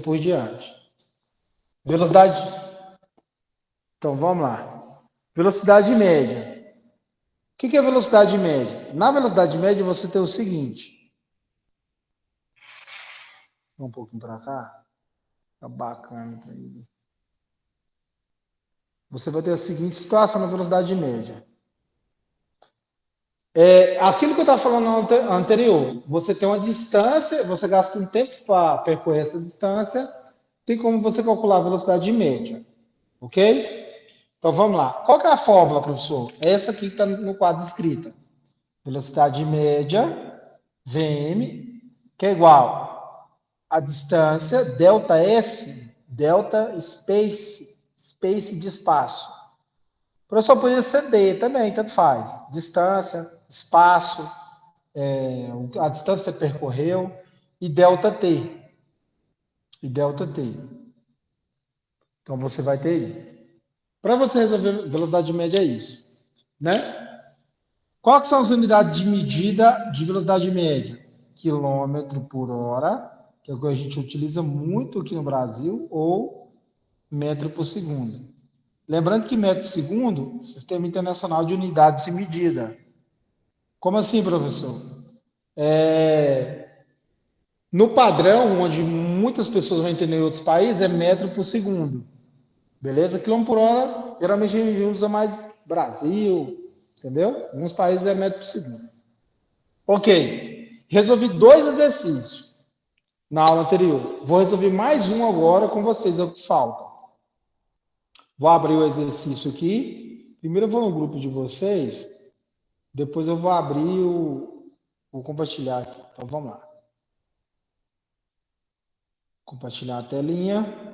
por diante. Velocidade. Então, vamos lá. Velocidade média. O que é velocidade média? Na velocidade média, você tem o seguinte. Um pouquinho para cá. Tá bacana. Você vai ter a seguinte situação na velocidade média. Aquilo que eu estava falando anterior, você tem uma distância, você gasta um tempo para percorrer essa distância, tem como você calcular a velocidade média, ok? Então vamos lá. Qual que é a fórmula, professor? É essa aqui que está no quadro escrita. Velocidade média, Vm, que é igual a distância, delta S, delta space de espaço. O professor podia ser D também, tanto faz. Distância, espaço, a distância que você percorreu e delta T. E delta T. Então você vai ter aí. Para você resolver velocidade média é isso, né? Quais são as unidades de medida de velocidade média? Quilômetro por hora, que é o que a gente utiliza muito aqui no Brasil, ou metro por segundo. Lembrando que metro por segundo, Sistema Internacional de Unidades de Medida. Como assim, professor? No padrão, onde muitas pessoas vão entender em outros países, é metro por segundo. Beleza? Quilômetro por hora, geralmente a gente usa mais Brasil, entendeu? Em alguns países é metro por segundo. Ok. Resolvi dois exercícios na aula anterior. Vou resolver mais um agora com vocês, é o que falta. Vou abrir o exercício aqui. Primeiro eu vou no grupo de vocês, depois eu vou abrir vou compartilhar aqui. Então vamos lá. Compartilhar a telinha.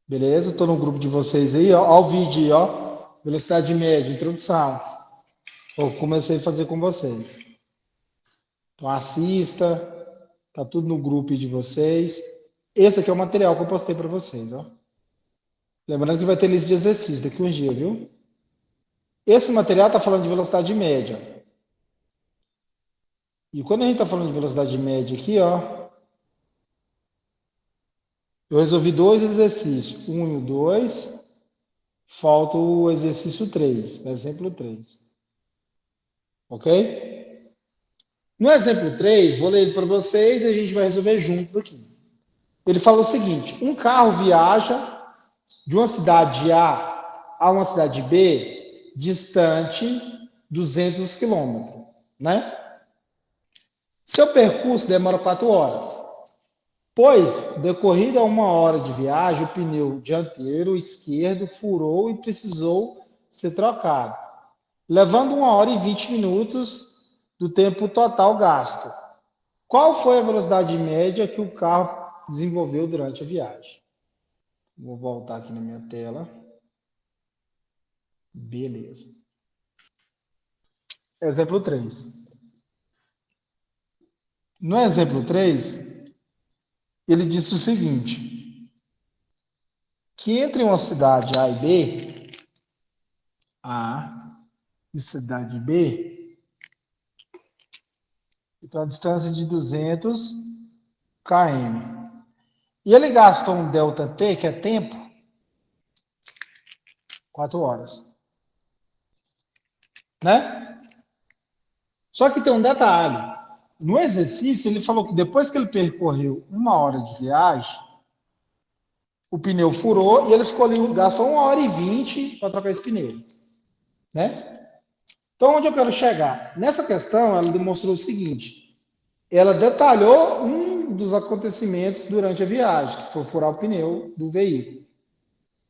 Beleza? Estou no grupo de vocês aí, ó. Olha o vídeo aí, ó. Velocidade média, introdução. Eu comecei a fazer com vocês. Então assista, tá tudo no grupo de vocês. Esse aqui é o material que eu postei para vocês, ó. Lembrando que vai ter lista de exercícios daqui uns dias, viu? Esse material está falando de velocidade média. E quando a gente está falando de velocidade média aqui, ó, eu resolvi dois exercícios, um e o dois, falta o exercício 3, exemplo 3. Ok? No exemplo 3, vou ler ele para vocês e a gente vai resolver juntos aqui. Ele fala o seguinte: um carro viaja de uma cidade A uma cidade B distante 200 quilômetros, né? Seu percurso demora 4 horas, pois, decorrida 1 hora de viagem, o pneu dianteiro esquerdo furou e precisou ser trocado, levando 1 hora e 20 minutos do tempo total gasto. Qual foi a velocidade média que o carro desenvolveu durante a viagem? Vou voltar aqui na minha tela. Beleza. Exemplo 3. No exemplo 3, ele disse o seguinte: que entre uma cidade A e B, A e cidade B, então a distância de 200 km. E ele gastou um delta T, que é tempo, 4 horas. Né? Só que tem um detalhe. No exercício, ele falou que depois que ele percorreu 1 hora de viagem, o pneu furou e ele ficou ali, gastou 1 hora e 20 para trocar esse pneu. Né? Então, onde eu quero chegar? Nessa questão, ela demonstrou o seguinte: ela detalhou um dos acontecimentos durante a viagem, que foi furar o pneu do veículo.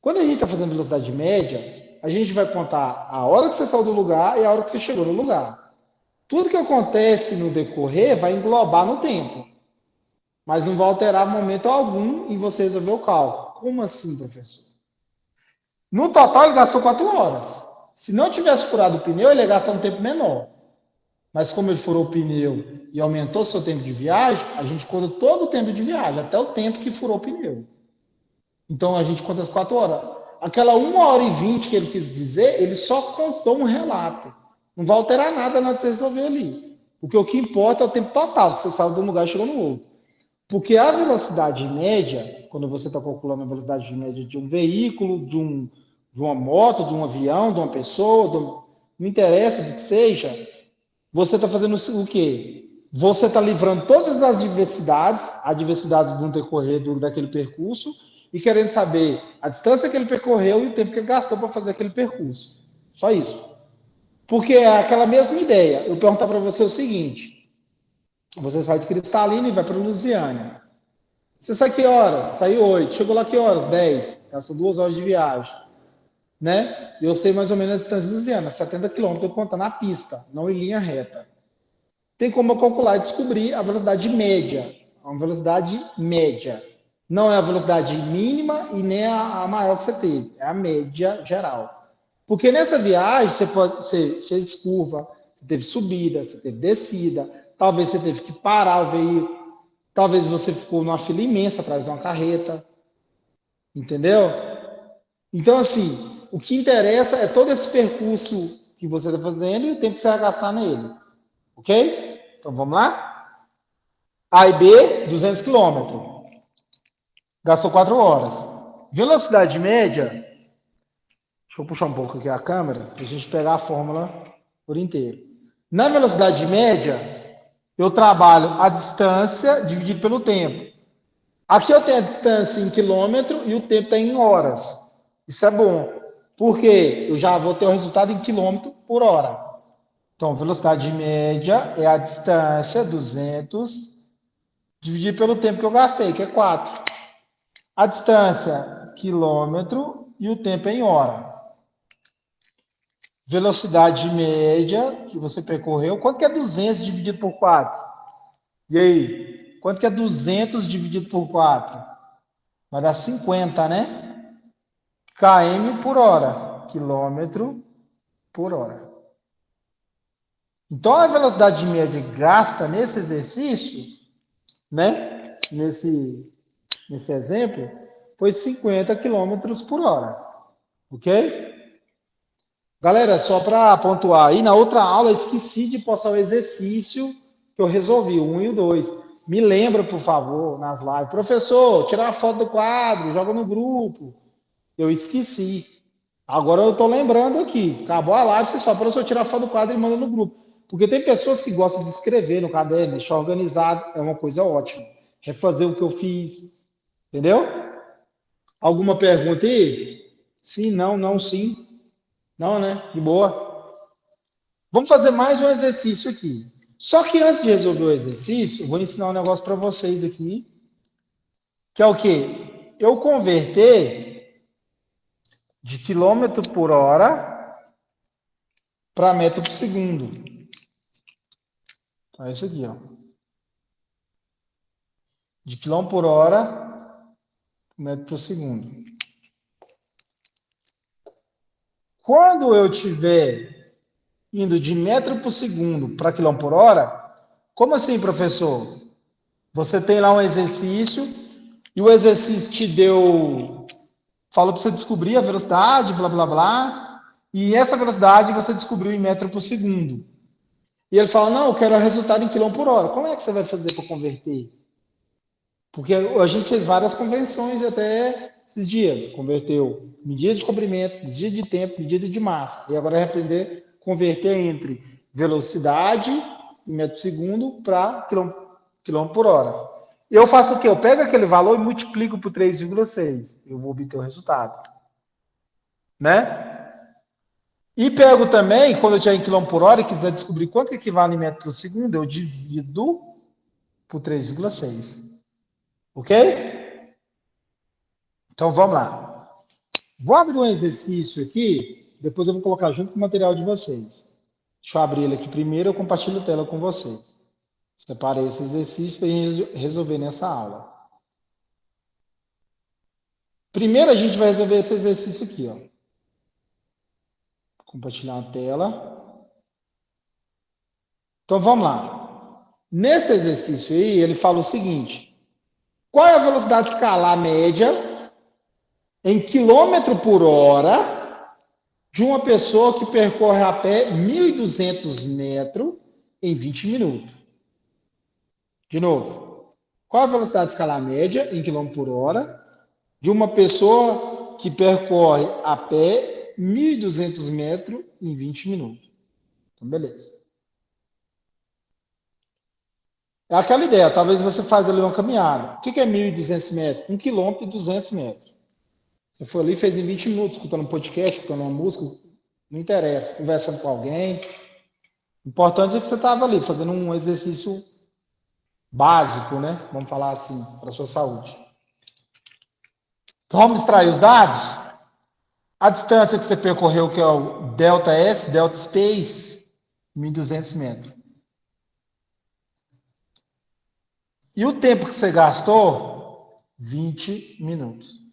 Quando a gente está fazendo velocidade média, a gente vai contar a hora que você saiu do lugar e a hora que você chegou no lugar. Tudo que acontece no decorrer vai englobar no tempo, mas não vai alterar momento algum em você resolver o cálculo. Como assim, professor? No total, ele gastou 4 horas. Se não tivesse furado o pneu, ele ia gastar um tempo menor. Mas como ele furou o pneu e aumentou seu tempo de viagem, a gente conta todo o tempo de viagem, até o tempo que furou o pneu. Então a gente conta as 4 horas. Aquela 1 hora e 20 que ele quis dizer, ele só contou um relato. Não vai alterar nada na hora de você resolver ali. Porque o que importa é o tempo total que você saiu de um lugar e chegou no outro. Porque a velocidade média, quando você está calculando a velocidade média de um veículo, de uma moto, de um avião, de uma pessoa, não interessa do que seja, você está fazendo o quê? Você está livrando todas as adversidades do decorrer daquele percurso, e querendo saber a distância que ele percorreu e o tempo que ele gastou para fazer aquele percurso. Só isso. Porque é aquela mesma ideia. Eu perguntar para você o seguinte: você sai de Cristalina e vai para Lusiânia. Você sai que horas? Saiu 8. Chegou lá que horas? 10. Gastou 2 horas de viagem. Né? Eu sei mais ou menos a distância de Lusiânia, 70 quilômetros, eu conto na pista, não em linha reta. Tem como eu calcular e descobrir a velocidade média. Uma velocidade média. Não é a velocidade mínima e nem a maior que você teve. É a média geral. Porque nessa viagem você fez curva, você teve subida, você teve descida, talvez você teve que parar o veículo, talvez você ficou numa fila imensa atrás de uma carreta. Entendeu? Então, assim, o que interessa é todo esse percurso que você está fazendo e o tempo que você vai gastar nele. Ok? Então, vamos lá? A e B, 200 quilômetros. Gastou 4 horas. Velocidade média, deixa eu puxar um pouco aqui a câmera, para a gente pegar a fórmula por inteiro. Na velocidade média, eu trabalho a distância dividido pelo tempo. Aqui eu tenho a distância em quilômetro e o tempo está em horas. Isso é bom, porque eu já vou ter o resultado em quilômetro por hora. Então, velocidade média é a distância, 200, dividido pelo tempo que eu gastei, que é 4. A distância, quilômetro, e o tempo em hora. Velocidade média que você percorreu, quanto que é 200 dividido por 4? E aí? Quanto que é 200 dividido por 4? Vai dar 50, né? km por hora, quilômetro por hora. Então, a velocidade média gasta nesse exercício, né? Nesse exemplo, foi 50 quilômetros por hora. Ok? Galera, só para pontuar aí, na outra aula eu esqueci de postar o exercício que eu resolvi, o 1 e o 2. Me lembra, por favor, nas lives. Professor, tirar a foto do quadro, joga no grupo. Eu esqueci. Agora eu estou lembrando aqui. Acabou a live, vocês falam, professor, tirar a foto do quadro e manda no grupo. Porque tem pessoas que gostam de escrever no caderno, deixar organizado, é uma coisa ótima. Refazer o que eu fiz. Entendeu? Alguma pergunta aí? Sim, não, não, sim. Não, né? De boa. Vamos fazer mais um exercício aqui. Só que antes de resolver o exercício, eu vou ensinar um negócio para vocês aqui, que é o quê? Eu converter de quilômetro por hora para metro por segundo. Então, é isso aqui, ó. De quilômetro por hora, metro por segundo. Quando eu estiver indo de metro por segundo para quilômetro por hora, como assim, professor? Você tem lá um exercício e o exercício te deu, falou para você descobrir a velocidade, blá, blá, blá, e essa velocidade você descobriu em metro por segundo. E ele fala, não, eu quero o resultado em quilômetro por hora. Como é que você vai fazer para converter? Porque a gente fez várias convenções até esses dias. Converteu medida de comprimento, medida de tempo, medida de massa. E agora vai aprender a converter entre velocidade em metro por segundo para quilômetro por hora. Eu faço o quê? Eu pego aquele valor e multiplico por 3,6. Eu vou obter o resultado. Né? E pego também, quando eu estiver em quilômetro por hora e quiser descobrir quanto que equivale em metro por segundo, eu divido por 3,6. Ok? Então vamos lá. Vou abrir um exercício aqui, depois eu vou colocar junto com o material de vocês. Deixa eu abrir ele aqui primeiro, eu compartilho a tela com vocês. Separei esse exercício para resolver nessa aula. Primeiro a gente vai resolver esse exercício aqui, ó. Compartilhar a tela. Então vamos lá. Nesse exercício aí, ele fala o seguinte: qual é a velocidade escalar média em quilômetro por hora de uma pessoa que percorre a pé 1.200 metros em 20 minutos. De novo, qual a velocidade escalar média em quilômetro por hora de uma pessoa que percorre a pé 1.200 metros em 20 minutos? Então, beleza. É aquela ideia, talvez você faz ali uma caminhada. O que é 1.200 metros? 1 quilômetro e 200 metros. Você foi ali e fez em 20 minutos, escutando um podcast, escutando uma música, não interessa, conversando com alguém. O importante é que você estava ali fazendo um exercício básico, né? Vamos falar assim, para a sua saúde. Então, vamos extrair os dados? A distância que você percorreu, que é o delta S, delta space, 1.200 metros. E o tempo que você gastou? 20 minutos.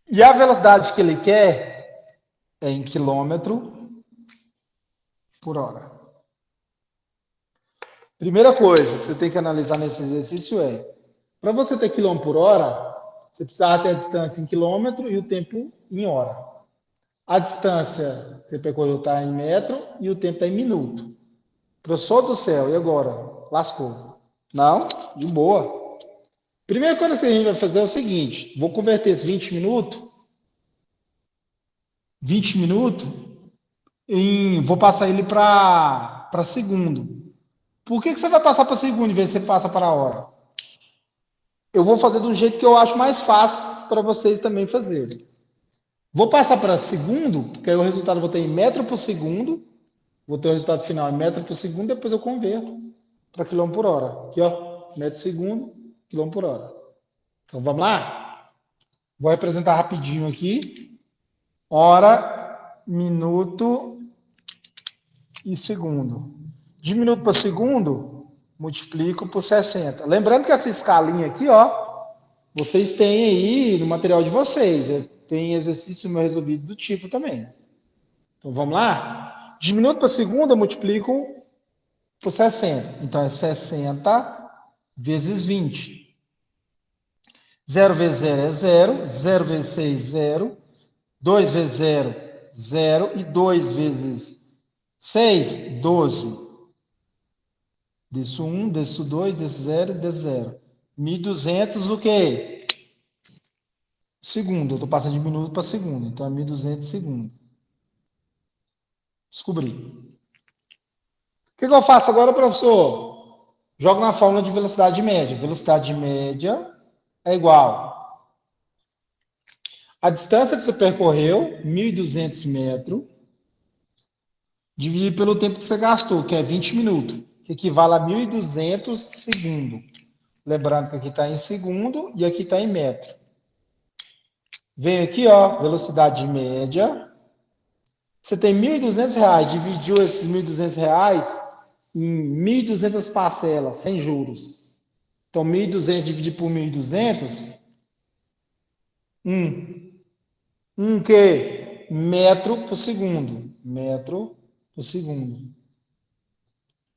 E a velocidade que ele quer é em quilômetro por hora. Primeira coisa que você tem que analisar nesse exercício é, para você ter quilômetro por hora, você precisava ter a distância em quilômetro e o tempo em hora. A distância que você percorreu está em metro e o tempo está em minuto. Professor do céu, e agora? Lascou. Não? De boa. Primeira coisa que a gente vai fazer é o seguinte, vou converter esses 20 minutos, vou passar ele para segundo. Por que você vai passar para segundo em vez de você passa para hora? Eu vou fazer do jeito que eu acho mais fácil para vocês também fazerem. Vou passar para segundo, porque aí o resultado eu vou ter em metro por segundo, vou ter o resultado final em metro por segundo, depois eu converto para quilômetro por hora. Aqui, ó, metro por segundo, quilômetro por hora. Então, vamos lá? Vou representar rapidinho aqui. Hora, minuto e segundo. De minuto para segundo, multiplico por 60. Lembrando que essa escalinha aqui, ó, vocês têm aí no material de vocês. Tem exercício meu resolvido do tipo também. Então, vamos lá? De minuto para segundo, eu multiplico por 60. Então, é 60 vezes 20. 0 vezes 0 é 0. 0 vezes 6, 0. 2 vezes 0, 0. E 2 vezes 6, 12. Desço 1, desço 2, desço 0, desço 0. 1.200 o quê? Segundo. Eu estou passando de minuto para segundo. Então, é 1.200 segundo. Descobri. O que eu faço agora, professor? Jogo na fórmula de velocidade média. Velocidade média é igual a distância que você percorreu, 1.200 metros, dividido pelo tempo que você gastou, que é 20 minutos, que equivale a 1.200 segundos. Lembrando que aqui está em segundo e aqui está em metro. Vem aqui, ó, velocidade média. Você tem R$ 1.200, dividiu esses R$ 1.200 em 1.200 parcelas, sem juros. Então, 1.200 dividido por 1.200, que? Metro por segundo. Metro por segundo.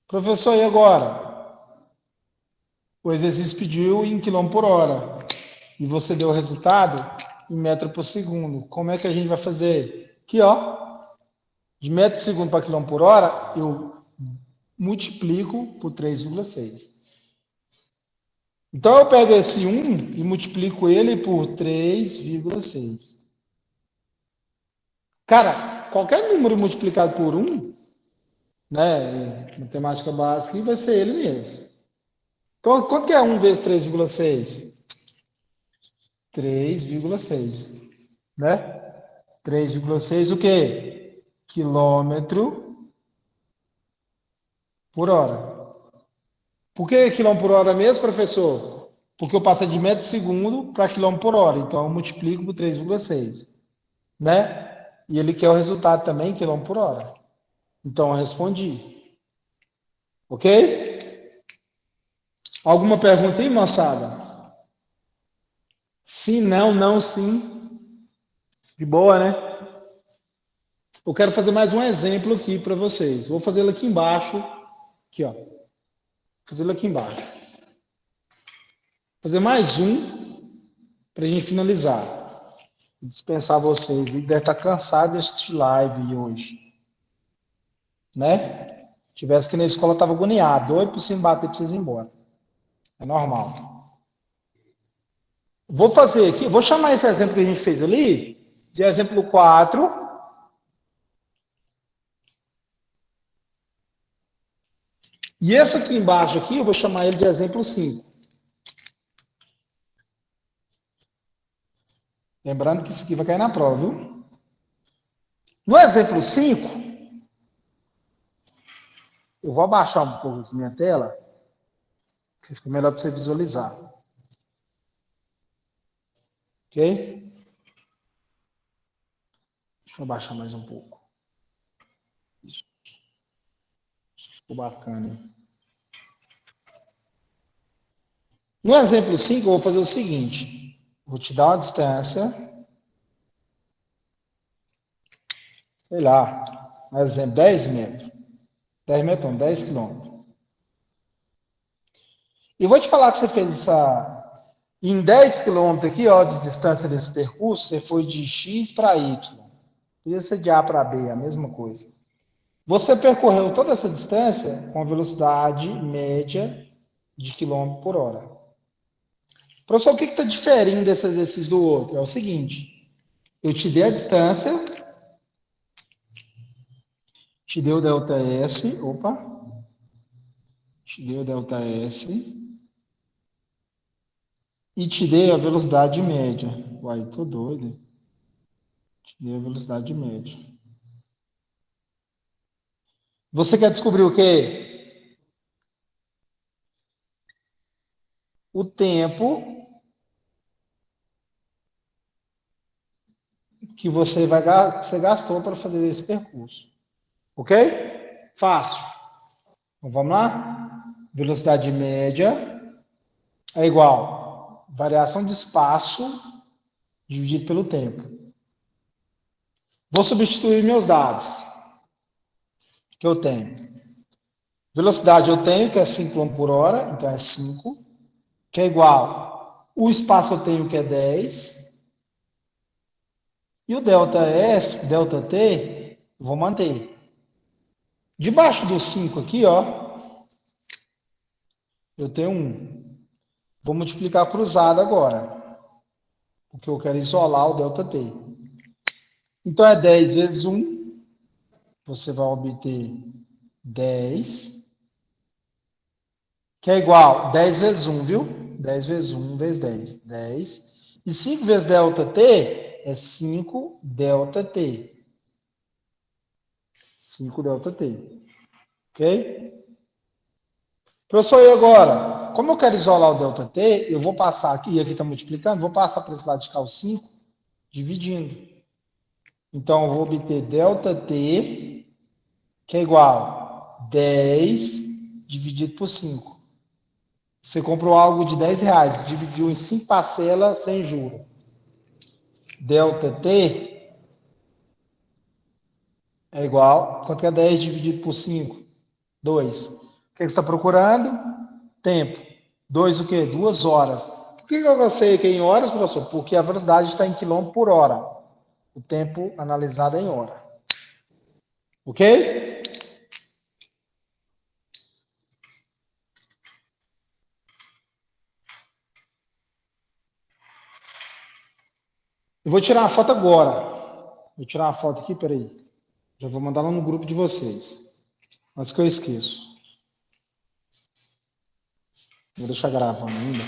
Professor, e agora? O exercício pediu em quilômetro por hora. E você deu o resultado em metro por segundo. Como é que a gente vai fazer? Aqui, ó. De metro por segundo para quilômetro por hora, eu multiplico por 3,6. Então, eu pego esse 1 e multiplico ele por 3,6. Cara, qualquer número multiplicado por 1, né, matemática básica, vai ser ele mesmo. Então, quanto que é 1 vezes 3,6? 3,6, né? 3,6 o quê? Quilômetro por hora. Por que quilômetro por hora mesmo, professor? Porque eu passo de metro por segundo para quilômetro por hora. Então, eu multiplico por 3,6, né? E ele quer o resultado também, quilômetro por hora. Então, eu respondi. Ok? Alguma pergunta aí, moçada? Sim, não, não, sim. De boa, né? Eu quero fazer mais um exemplo aqui para vocês. Vou fazê-lo aqui embaixo. Aqui, ó. Vou fazê-lo aqui embaixo. Vou fazer mais um para a gente finalizar. Vou dispensar vocês. E deve estar cansado deste live hoje. Né? Tivesse que na escola, estava agoniado, doido por cima bater, precisa ir embora. É normal. Vou fazer aqui, vou chamar esse exemplo que a gente fez ali, de exemplo 4. E esse aqui embaixo aqui, eu vou chamar ele de exemplo 5. Lembrando que isso aqui vai cair na prova, viu? No exemplo 5, eu vou abaixar um pouco aqui minha tela, que fica melhor para você visualizar. Ok? Deixa eu abaixar mais um pouco. Isso. Ficou bacana, hein? No exemplo 5, eu vou fazer o seguinte. Vou te dar uma distância, sei lá, um exemplo, 10 metros. 10 metros não, 10 quilômetros. E vou te falar que você fez essa... Em 10 quilômetros aqui, ó, de distância desse percurso, você foi de X para Y. Podia ser de A para B, a mesma coisa. Você percorreu toda essa distância com a velocidade média de quilômetro por hora. Professor, o que está diferindo desse exercício do outro? É o seguinte, eu te dei a distância, te dei o ΔS, te dei o ΔS, e te dei a velocidade média. Uai, tô doido. Te dei a velocidade média. Você quer descobrir o quê? O tempo que você gastou para fazer esse percurso. Ok? Fácil. Então, vamos lá? Velocidade média é igual variação de espaço dividido pelo tempo. Vou substituir meus dados que eu tenho. Velocidade eu tenho, que é 5 km por hora, então é 5, que é igual. O espaço eu tenho, que é 10. E o ΔS, ΔT, eu vou manter. Debaixo do 5 aqui, ó, eu tenho 1. Vou multiplicar cruzado agora, porque eu quero isolar o ΔT. Então é 10 vezes 1, você vai obter 10, que é igual 10 vezes 1, viu? 10 vezes 1 vezes 10, 10. E 5 vezes ΔT é 5 ΔT. 5 ΔT. Ok? Professor, e agora? Como eu quero isolar o ΔT, eu vou passar aqui, e aqui está multiplicando, vou passar para esse lado de cá o 5, dividindo. Então, eu vou obter ΔT, que é igual a 10 dividido por 5. Você comprou algo de R$10, dividiu em 5 parcelas sem juros. ΔT é igual, quanto é 10 dividido por 5? 2. O que você está procurando? Tempo. 2 o quê? 2 horas. Por que eu sei que é em horas, professor? Porque a velocidade está em quilômetro por hora. O tempo analisado é em hora. Ok? Eu vou tirar uma foto agora. Vou tirar uma foto aqui, peraí. Já vou mandar lá no grupo de vocês. Antes que eu esqueça. Vou deixar gravando ainda.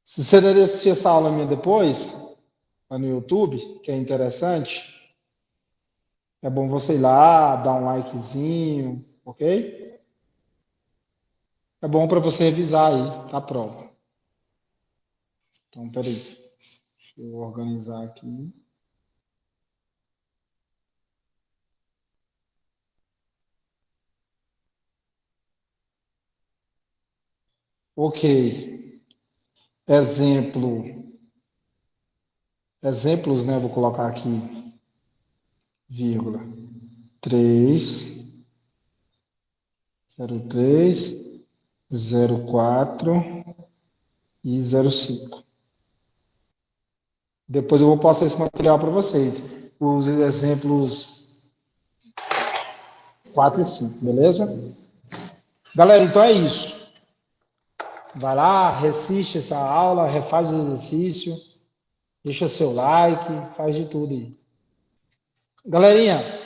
Se você der assistir essa aula minha depois, lá no YouTube, que é interessante, é bom você ir lá, dar um likezinho, ok? É bom para você revisar aí a prova. Então, peraí. Deixa eu organizar aqui. Ok. Exemplos, né? Vou colocar aqui, vírgula, 3, 03, 04 e 05. Depois eu vou passar esse material para vocês. Os exemplos 4 e 5, beleza? Galera, então é isso. Vai lá, assiste essa aula, refaz o exercício, deixa seu like, faz de tudo aí. Galerinha,